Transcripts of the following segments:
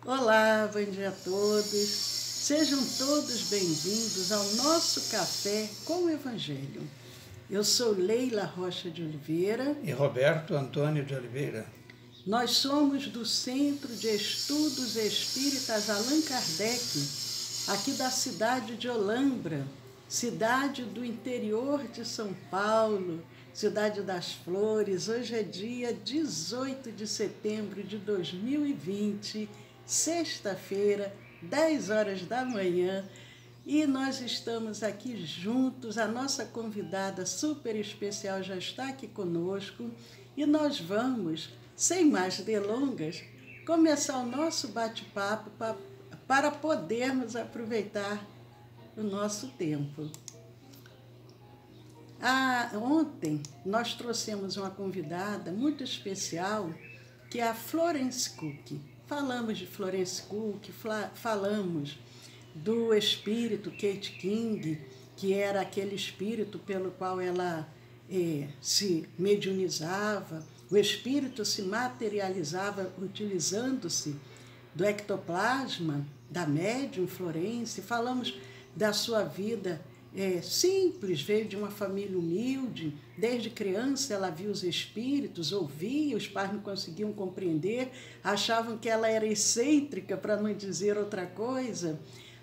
Olá, bom dia a todos. Sejam todos bem-vindos ao nosso Café com o Evangelho. Eu sou Leila Rocha de Oliveira. E Roberto Antônio de Oliveira. Nós somos do Centro de Estudos Espíritas Allan Kardec, aqui da cidade de Olambra, cidade do interior de São Paulo, Cidade das Flores. Hoje é dia 18 de setembro de 2020, sexta-feira, 10 horas da manhã, e nós estamos aqui juntos. A nossa convidada super especial já está aqui conosco e nós vamos, sem mais delongas, começar o nosso bate-papo para podermos aproveitar o nosso tempo. Ontem nós trouxemos uma convidada muito especial, que é a Florence Cook. Falamos de Florence Cook, falamos do espírito Kate King, que era aquele espírito pelo qual ela se mediunizava. O espírito se materializava utilizando-se do ectoplasma da médium Florence. Falamos da sua vida simples, veio de uma família humilde. Desde criança ela via os espíritos, ouvia, os pais não conseguiam compreender, achavam que ela era excêntrica, para não dizer outra coisa.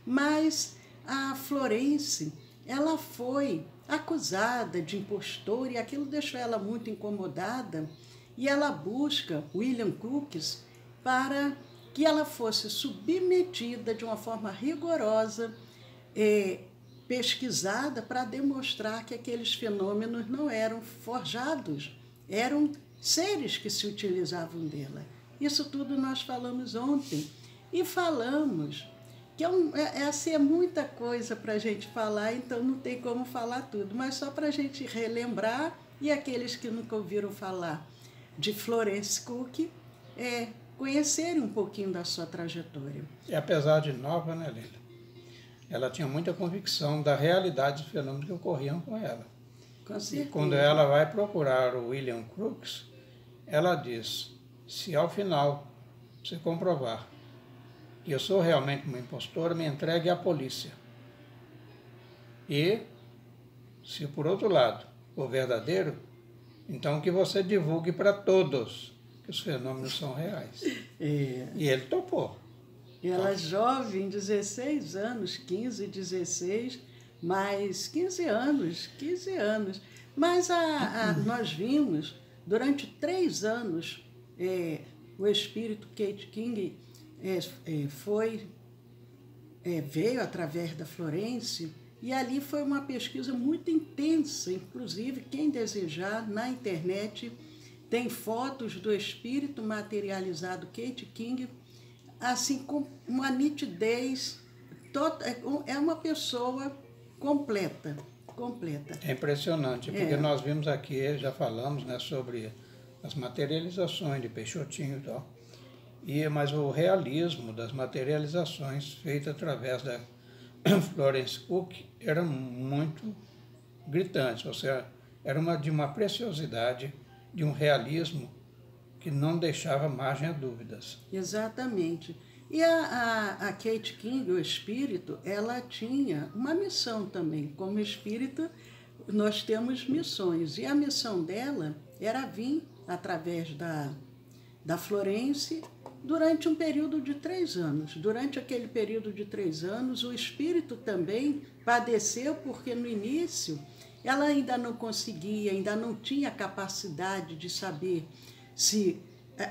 Mas a Florence, ela foi acusada de impostora e aquilo deixou ela muito incomodada, e ela busca William Crookes para que ela fosse submetida de uma forma rigorosa, pesquisada, para demonstrar que aqueles fenômenos não eram forjados, eram seres que se utilizavam dela. Isso tudo nós falamos ontem. E falamos que é muita coisa para a gente falar, então não tem como falar tudo, mas só para a gente relembrar, e aqueles que nunca ouviram falar de Florence Cook, conhecerem um pouquinho da sua trajetória. E apesar de nova, né, Lila? Ela tinha muita convicção da realidade dos fenômenos que ocorriam com ela. Com certeza. E quando ela vai procurar o William Crookes, ela diz: se ao final você comprovar que eu sou realmente uma impostora, me entregue à polícia. E, se por outro lado for verdadeiro, então que você divulgue para todos que os fenômenos são reais. E ele topou. E ela jovem, 16 anos, 15, 16, mais 15 anos. Mas nós vimos, durante 3 anos, o espírito Kate King veio através da Florence, e ali foi uma pesquisa muito intensa. Inclusive, quem desejar, na internet, tem fotos do espírito materializado Kate King, assim, com uma nitidez, é uma pessoa completa. É impressionante, porque nós vimos aqui, já falamos, né, sobre as materializações de Peixotinho e tal, mas o realismo das materializações feitas através da Florence Cook era muito gritante, ou seja, era de uma preciosidade, de um realismo que não deixava margem a dúvidas. Exatamente. E a Kate King, o espírito, ela tinha uma missão também. Como espírito, nós temos missões. E a missão dela era vir através da Florence durante um período de 3 anos. Durante aquele período de 3 anos, o espírito também padeceu, porque no início ela ainda não conseguia, ainda não tinha capacidade de saber se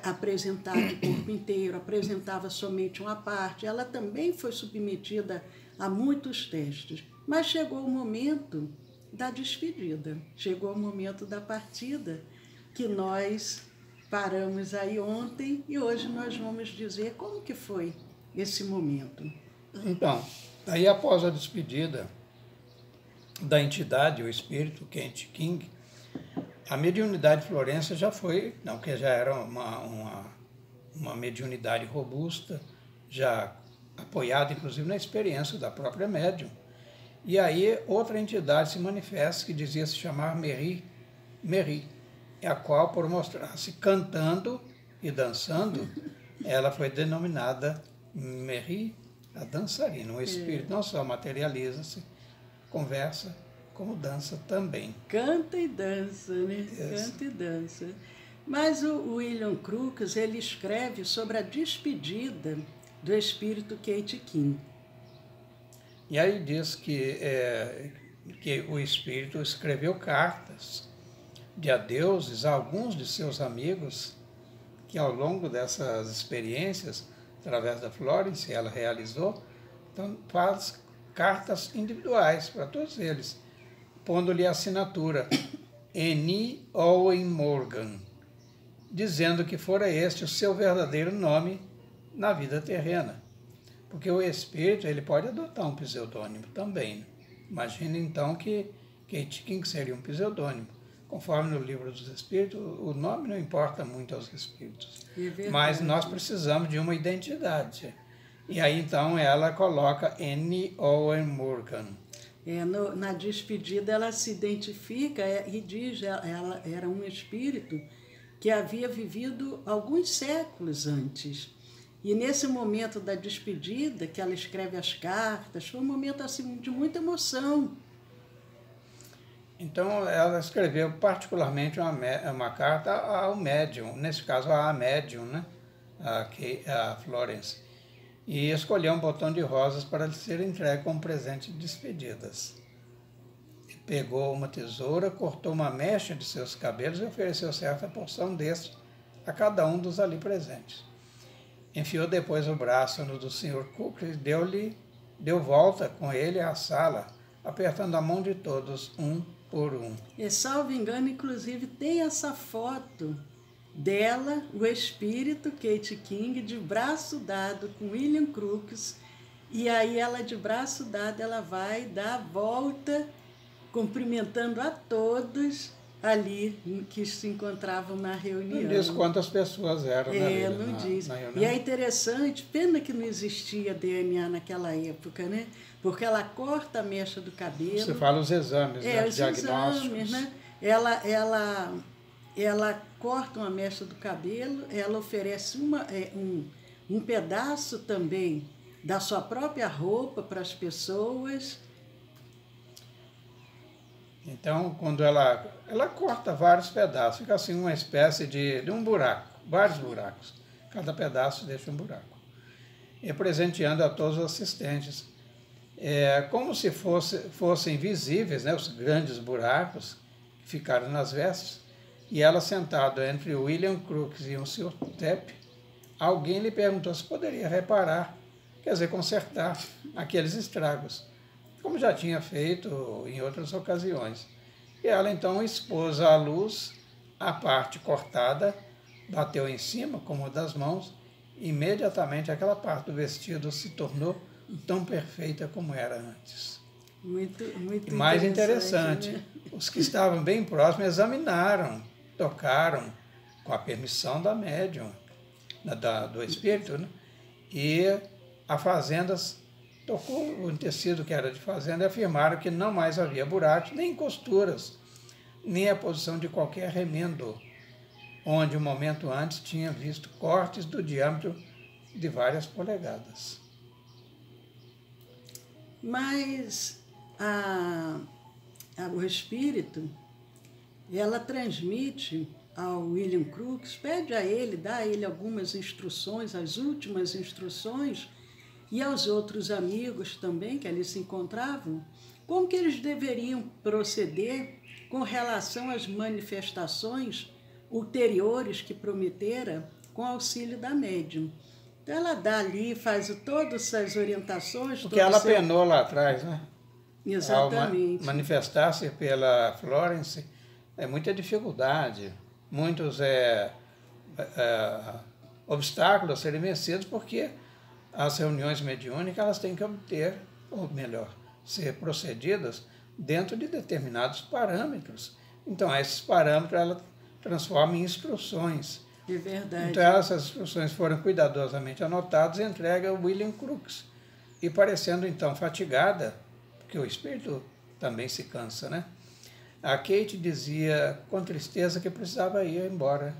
apresentava o corpo inteiro, apresentava somente uma parte. Ela também foi submetida a muitos testes. Mas chegou o momento da despedida, chegou o momento da partida, que nós paramos aí ontem, e hoje nós vamos dizer como que foi esse momento. Então, aí após a despedida da entidade, o espírito Kate King, a mediunidade de Florência já foi, não, que já era uma mediunidade robusta, já apoiada inclusive na experiência da própria médium. E aí outra entidade se manifesta, que dizia se chamar Meri, a qual, por mostrar-se cantando e dançando, ela foi denominada Mary, a dançarina. O espírito não só materializa-se, conversa, como dança também. Canta e dança, né? Canta e dança. Mas o William Crookes, ele escreve sobre a despedida do espírito Kate King. E aí diz que o espírito escreveu cartas de adeuses a alguns de seus amigos, que ao longo dessas experiências, através da Florence, ela realizou, então faz cartas individuais para todos eles, pondo-lhe a assinatura N. Owen Morgan, dizendo que fora este o seu verdadeiro nome na vida terrena. Porque o espírito ele pode adotar um pseudônimo também. Imagina então que Kate King seria um pseudônimo. Conforme no livro dos espíritos, o nome não importa muito aos espíritos. Mas nós precisamos de uma identidade. E aí então ela coloca N. Owen Morgan. Na despedida ela se identifica e diz ela era um espírito que havia vivido alguns séculos antes. E nesse momento da despedida, que ela escreve as cartas, foi um momento assim, de muita emoção. Então ela escreveu particularmente uma carta ao médium, nesse caso a médium, né? a Florence, e escolheu um botão de rosas para lhe ser entregue como presente de despedidas. Pegou uma tesoura, cortou uma mecha de seus cabelos e ofereceu certa porção destes a cada um dos ali presentes. Enfiou depois o braço no do Sr. Cook e deu volta com ele à sala, apertando a mão de todos, um por um. E, salvo engano, inclusive, tem essa foto dela, o espírito, Kate King, de braço dado com William Crookes, e aí ela, de braço dado, ela vai dar a volta, cumprimentando a todos ali que se encontravam na reunião. Não diz quantas pessoas eram não diz. E é interessante, pena que não existia DNA naquela época, né? Porque ela corta a mecha do cabelo. Você fala os exames, né? Os diagnósticos. Exames, né? Ela corta uma mecha do cabelo, ela oferece um pedaço também da sua própria roupa para as pessoas. Então, quando ela corta vários pedaços, fica assim uma espécie de um buraco, vários buracos. Cada pedaço deixa um buraco. E presenteando a todos os assistentes. Como se fossem visíveis, né, os grandes buracos que ficaram nas vestes, e ela sentada entre o William Crookes e o Sr. Tapp, alguém lhe perguntou se poderia reparar, quer dizer, consertar aqueles estragos, como já tinha feito em outras ocasiões. E ela então expôs à luz a parte cortada, bateu em cima com uma das mãos, e imediatamente aquela parte do vestido se tornou tão perfeita como era antes. Muito e mais interessante, né? Os que estavam bem próximos examinaram, tocaram, com a permissão da médium, do espírito, né? E a fazendas tocou o tecido que era de fazenda e afirmaram que não mais havia buracos, nem costuras, nem a posição de qualquer remendo, onde um momento antes tinha visto cortes do diâmetro de várias polegadas. Mas o espírito, ela transmite ao William Crookes, pede a ele, dá a ele algumas instruções, as últimas instruções, e aos outros amigos também que ali se encontravam, como que eles deveriam proceder com relação às manifestações ulteriores que prometera com auxílio da médium. Então ela dá ali, faz todas essas orientações. Porque ela penou lá atrás, né? Exatamente. Ao manifestar-se pela Florence, muita dificuldade, muitos obstáculos a serem vencidos, porque as reuniões mediúnicas elas têm que obter, ou melhor, ser procedidas dentro de determinados parâmetros. Então, esses parâmetros ela transforma em instruções. É verdade. Então, essas instruções foram cuidadosamente anotadas e entregue ao William Crookes. E parecendo, então, fatigada, porque o espírito também se cansa, né? A Kate dizia com tristeza que precisava ir embora.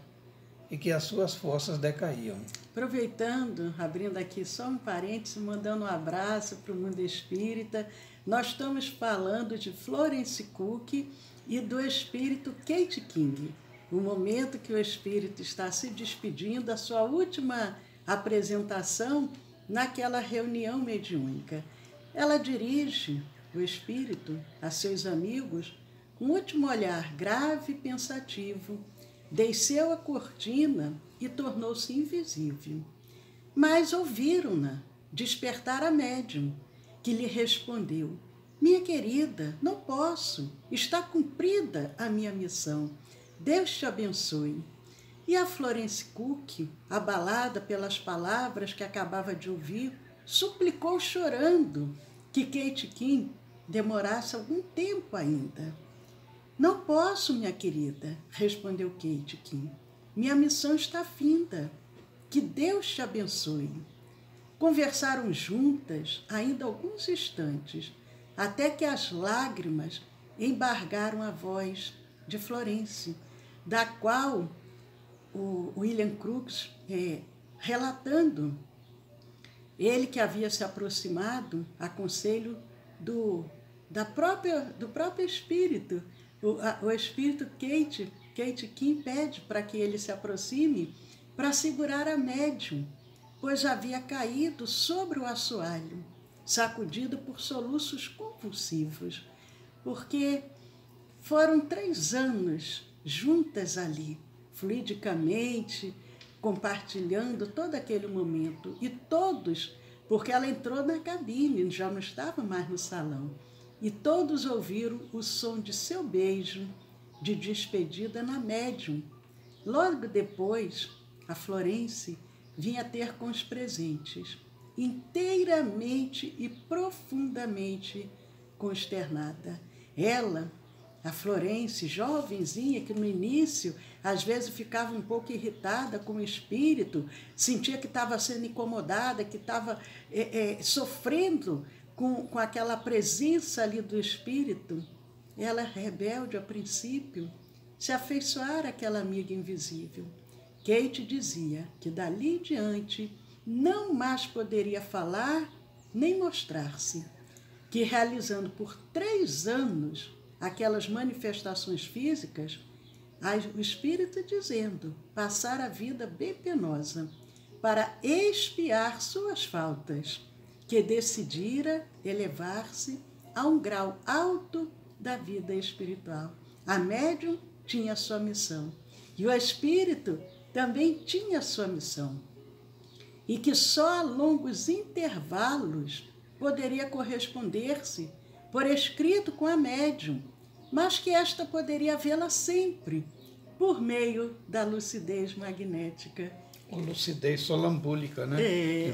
e que as suas forças decaíam. Aproveitando, abrindo aqui só um parênteses, mandando um abraço para o mundo espírita, nós estamos falando de Florence Cook e do espírito Kate King. No momento que o espírito está se despedindo, a sua última apresentação naquela reunião mediúnica. Ela dirige o espírito a seus amigos com um último olhar grave e pensativo, desceu a cortina e tornou-se invisível. Mas ouviram-na despertar a médium, que lhe respondeu: minha querida, não posso, está cumprida a minha missão. Deus te abençoe. E a Florence Cook, abalada pelas palavras que acabava de ouvir, suplicou chorando que Kate King demorasse algum tempo ainda. Não posso, minha querida, respondeu Kate King. Minha missão está finda. Que Deus te abençoe. Conversaram juntas ainda alguns instantes, até que as lágrimas embargaram a voz de Florence, da qual o William Crookes, relatando, ele que havia se aproximado a conselho do próprio espírito, o espírito Kate King pede para que ele se aproxime para segurar a médium, pois havia caído sobre o assoalho, sacudido por soluços convulsivos, porque foram 3 anos juntas ali, fluidicamente, compartilhando todo aquele momento. E todos, porque ela entrou na cabine, já não estava mais no salão, e todos ouviram o som de seu beijo de despedida na médium. Logo depois, a Florence vinha ter com os presentes, inteiramente e profundamente consternada. Ela, a Florence, jovenzinha, que no início às vezes ficava um pouco irritada com o espírito, sentia que estava sendo incomodada, que estava sofrendo com aquela presença ali do espírito. Ela, rebelde a princípio, se afeiçoara àquela amiga invisível. Kate dizia que dali em diante não mais poderia falar nem mostrar-se, que realizando por 3 anos aquelas manifestações físicas, o espírito dizendo passar a vida bem penosa para expiar suas faltas, que decidira elevar-se a um grau alto da vida espiritual. A médium tinha sua missão e o espírito também tinha sua missão, e que só a longos intervalos poderia corresponder-se por escrito com a médium, mas que esta poderia vê-la sempre por meio da lucidez magnética. Ou lucidez solambúlica, né? Que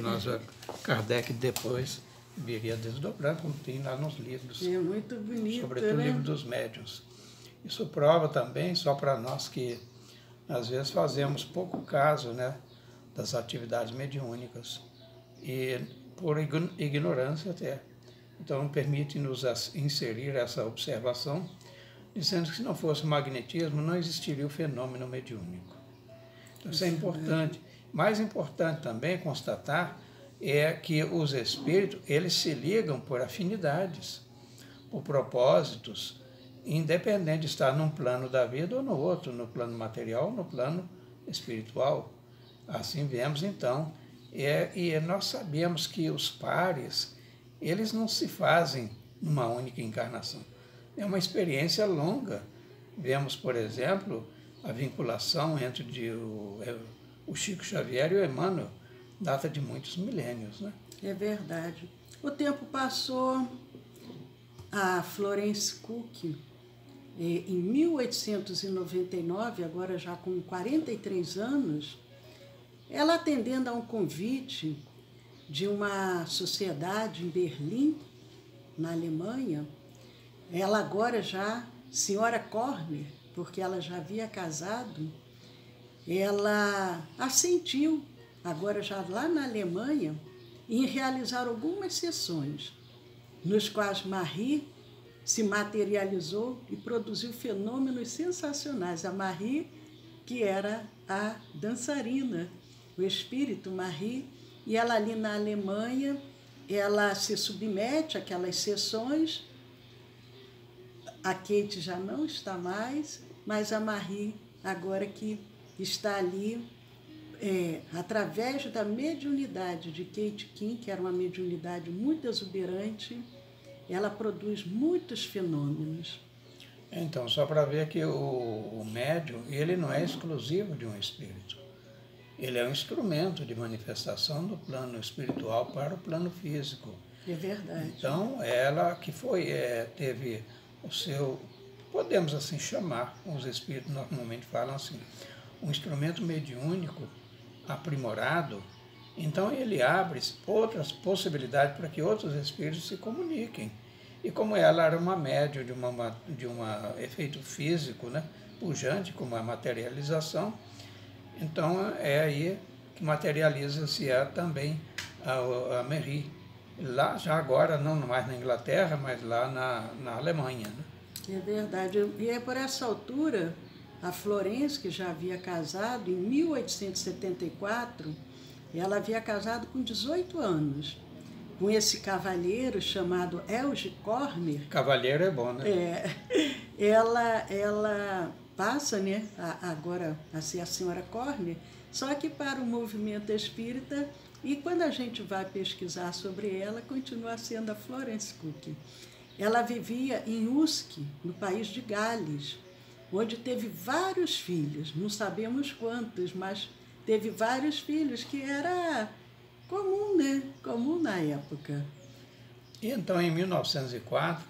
Kardec depois viria a desdobrar, como tem lá nos livros. É muito bonito, sobretudo o livro dos médiuns. Isso prova também, só para nós que às vezes fazemos pouco caso, né, das atividades mediúnicas, e por ignorância até. Então permite-nos inserir essa observação, dizendo que se não fosse o magnetismo, não existiria o fenômeno mediúnico. Então isso é importante. Mais importante também constatar é que os espíritos, eles se ligam por afinidades, por propósitos, independente de estar num plano da vida ou no outro, no plano material ou no plano espiritual. Assim vemos então, e nós sabemos que os pares, eles não se fazem numa única encarnação. É uma experiência longa. Vemos, por exemplo, a vinculação entre o Chico Xavier e o Emmanuel, data de muitos milênios, né? É verdade. O tempo passou, a Florence Cook, em 1899, agora já com 43 anos, ela atendendo a um convite de uma sociedade em Berlim, na Alemanha, ela agora já, senhora Corner, porque ela já havia casado, ela assentiu, agora já lá na Alemanha, em realizar algumas sessões, nos quais Marie se materializou e produziu fenômenos sensacionais. A Marie, que era a dançarina, o espírito Marie, e ela ali na Alemanha, ela se submete àquelas sessões. A Kate já não está mais, mas a Marie, agora que está ali, através da mediunidade de Kate King, que era uma mediunidade muito exuberante, ela produz muitos fenômenos. Então, só para ver que o médium, ele não é exclusivo de um espírito. Ele é um instrumento de manifestação do plano espiritual para o plano físico. É verdade. Então, ela que teve o seu, podemos assim chamar, os espíritos normalmente falam assim, um instrumento mediúnico aprimorado. Então ele abre outras possibilidades para que outros espíritos se comuniquem. E como ela era uma médium de um efeito físico, né, pujante, como a materialização, então é aí que materializa-se também a Marie. Lá, já agora, não mais na Inglaterra, mas lá na Alemanha. Né? É verdade. E é por essa altura, a Florence, que já havia casado em 1874, ela havia casado com 18 anos, com esse cavalheiro chamado Elge Corner. Cavalheiro é bom, né? Ela passa, né, agora a ser a senhora Corner, só que para o movimento espírita, e quando a gente vai pesquisar sobre ela, continua sendo a Florence Cook. Ela vivia em Usk, no país de Gales, onde teve vários filhos, não sabemos quantos, mas teve vários filhos, que era comum, né? Comum na época. E então, em 1904,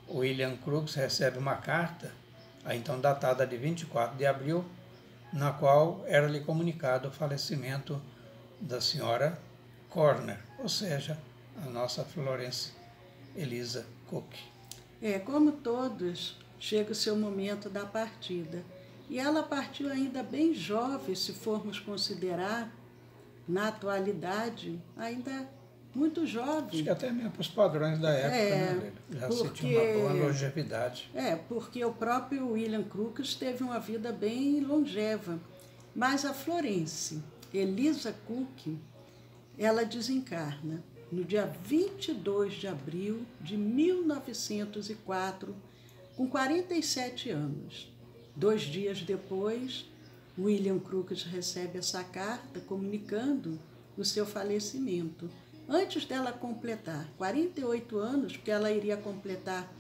o William Crookes recebe uma carta, então datada de 24 de abril, na qual era-lhe comunicado o falecimento da senhora Corner, ou seja, a nossa Florence Elisa Cook. Como todos, chega o seu momento da partida. E ela partiu ainda bem jovem, se formos considerar, na atualidade, ainda muito jovem. Acho que até mesmo para os padrões da época, né? Já se tinha uma boa longevidade. Porque o próprio William Crookes teve uma vida bem longeva. Mas a Florence Elisa Cook, ela desencarna no dia 22 de abril de 1904, com 47 anos. 2 dias depois, William Crookes recebe essa carta comunicando o seu falecimento. Antes dela completar 48 anos, porque ela iria completar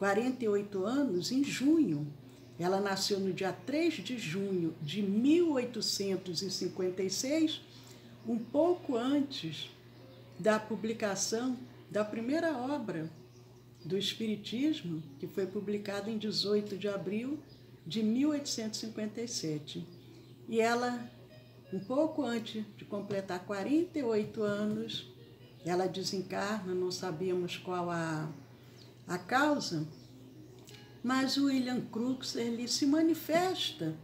48 anos em junho. Ela nasceu no dia 3 de junho de 1856, um pouco antes da publicação da primeira obra do Espiritismo, que foi publicada em 18 de abril de 1857. E ela, um pouco antes de completar 48 anos, ela desencarna, não sabíamos qual a causa, mas o William Crookes, ele se manifesta,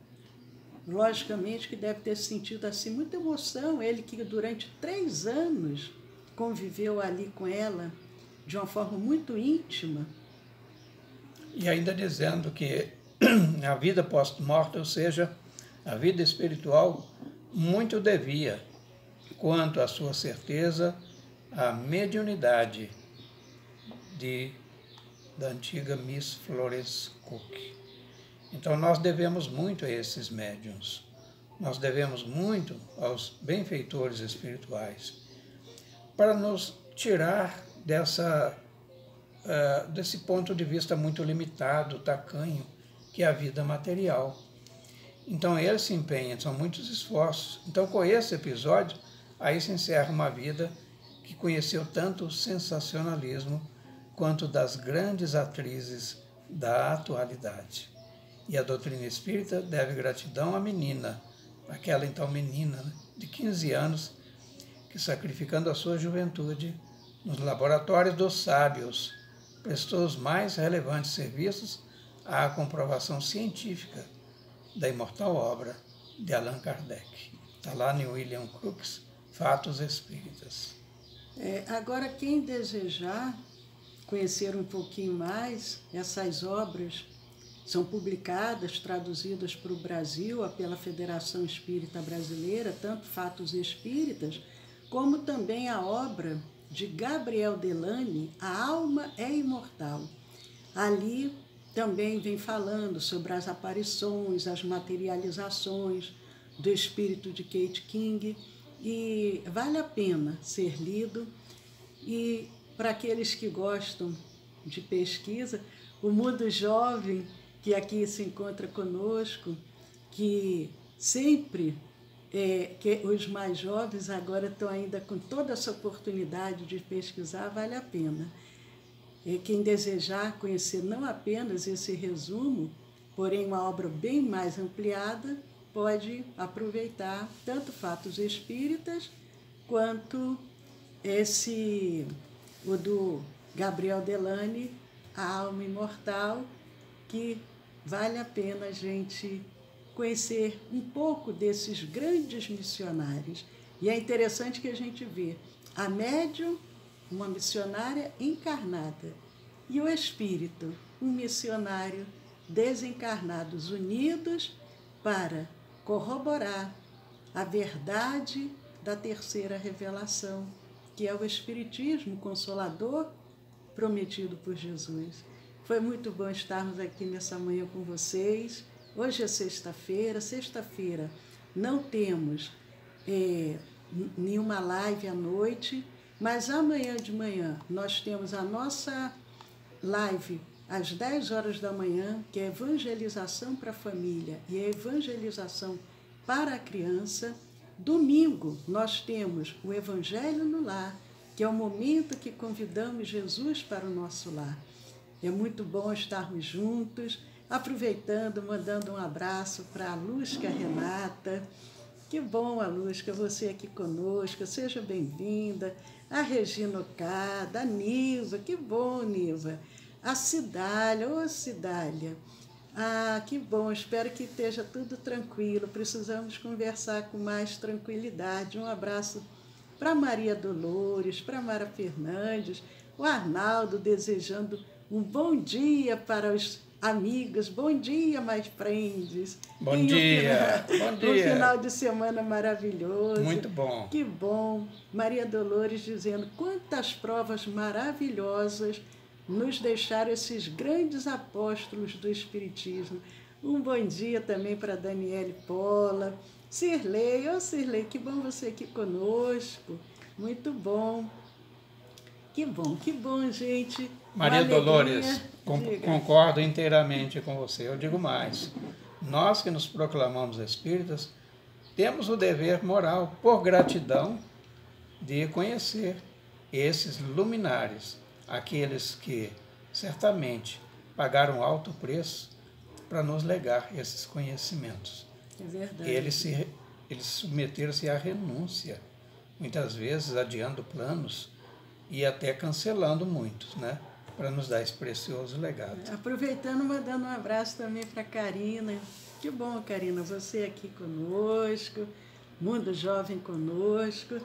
logicamente que deve ter sentido assim muita emoção, ele que durante 3 anos conviveu ali com ela de uma forma muito íntima. E ainda dizendo que a vida pós-morte, ou seja, a vida espiritual, muito devia, quanto à sua certeza, à mediunidade da antiga Miss Florence Cook. Então nós devemos muito a esses médiuns, nós devemos muito aos benfeitores espirituais, para nos tirar desse ponto de vista muito limitado, tacanho, que é a vida material. Então eles se empenham, são muitos esforços. Então com esse episódio, aí se encerra uma vida que conheceu tanto o sensacionalismo quanto das grandes atrizes da atualidade. E a doutrina espírita deve gratidão à menina, aquela então menina, né, de 15 anos, que sacrificando a sua juventude nos laboratórios dos sábios, prestou os mais relevantes serviços à comprovação científica da imortal obra de Allan Kardec. Está lá em William Crookes, Fatos Espíritas. Agora, quem desejar conhecer um pouquinho mais essas obras são publicadas, traduzidas para o Brasil pela Federação Espírita Brasileira, tanto Fatos Espíritas, como também a obra de Gabriel Delany, A Alma é Imortal. Ali também vem falando sobre as aparições, as materializações do espírito de Kate King, e vale a pena ser lido. E para aqueles que gostam de pesquisa, o Mundo Jovem, que aqui se encontra conosco, que sempre, que os mais jovens agora estão ainda com toda essa oportunidade de pesquisar, vale a pena. Quem desejar conhecer não apenas esse resumo, porém uma obra bem mais ampliada, pode aproveitar tanto Fatos Espíritas quanto o do Gabriel Delany, A Alma Imortal, que vale a pena a gente conhecer um pouco desses grandes missionários. E é interessante que a gente vê a médium, uma missionária encarnada, e o espírito, um missionário desencarnados, unidos para corroborar a verdade da terceira revelação, que é o Espiritismo Consolador prometido por Jesus. Foi muito bom estarmos aqui nessa manhã com vocês. Hoje é sexta-feira. Sexta-feira não temos nenhuma live à noite, mas amanhã de manhã nós temos a nossa live às 10 horas da manhã, que é evangelização para a família e evangelização para a criança. Domingo nós temos o Evangelho no Lar, que é o momento que convidamos Jesus para o nosso lar. É muito bom estarmos juntos, aproveitando, mandando um abraço para a Lúcia Renata. Que bom, Lúcia, você aqui conosco, seja bem-vinda. A Regina Ocada, a Niva, que bom, Niva. A Cidália, ô Cidália. Ah, que bom, espero que esteja tudo tranquilo. Precisamos conversar com mais tranquilidade. Um abraço para Maria Dolores, para Mara Fernandes, o Arnaldo desejando um bom dia para os amigos. Bom dia, mais friends. Bom dia, bom dia. Um final de semana maravilhoso. Muito bom. Que bom. Maria Dolores dizendo quantas provas maravilhosas nos deixaram esses grandes apóstolos do Espiritismo. Um bom dia também para Daniele Pola. Cirlei, ô Cirlei, que bom você aqui conosco. Muito bom. Que bom, gente. Maria Dolores, concordo inteiramente com você. Eu digo mais. Nós que nos proclamamos espíritas, temos o dever moral, por gratidão, de conhecer esses luminares, aqueles que certamente pagaram alto preço para nos legar esses conhecimentos. É verdade. Eles submeteram-se à renúncia, muitas vezes adiando planos e até cancelando muitos, né? Para nos dar esse precioso legado. Aproveitando, mandando um abraço também para a Karina. Que bom, Karina, você aqui conosco, Mundo Jovem conosco.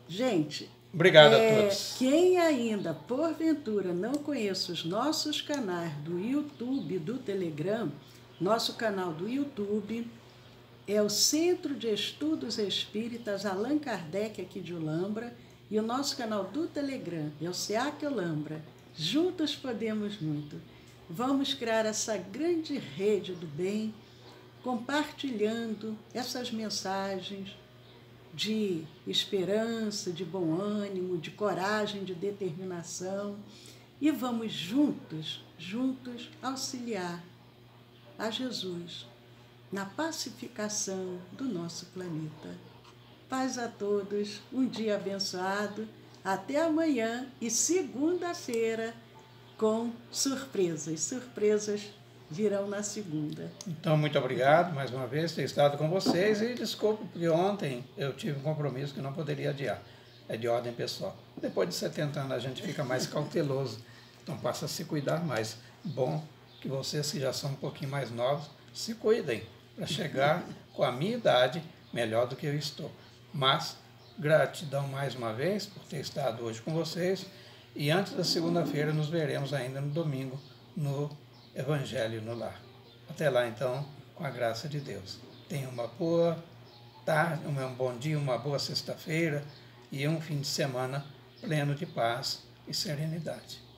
Gente, obrigado a todos. Quem ainda, porventura, não conhece os nossos canais do YouTube e do Telegram, nosso canal do YouTube é o Centro de Estudos Espíritas Allan Kardec aqui de Olambra, e o nosso canal do Telegram é o SEAC Olambra. Juntos podemos muito. Vamos criar essa grande rede do bem, compartilhando essas mensagens de esperança, de bom ânimo, de coragem, de determinação. E vamos juntos auxiliar a Jesus na pacificação do nosso planeta. Paz a todos, um dia abençoado, até amanhã e segunda-feira com surpresas. Surpresas virão na segunda. Então, muito obrigado mais uma vez por ter estado com vocês e desculpe porque ontem eu tive um compromisso que não poderia adiar. É de ordem pessoal. Depois de 70 anos a gente fica mais cauteloso, então passa a se cuidar mais. Bom que vocês que já são um pouquinho mais novos se cuidem para chegar com a minha idade melhor do que eu estou. Mas gratidão mais uma vez por ter estado hoje com vocês e antes da segunda-feira nos veremos ainda no domingo no Evangelho no Lar. Até lá, então, com a graça de Deus. Tenha uma boa tarde, um bom dia, uma boa sexta-feira e um fim de semana pleno de paz e serenidade.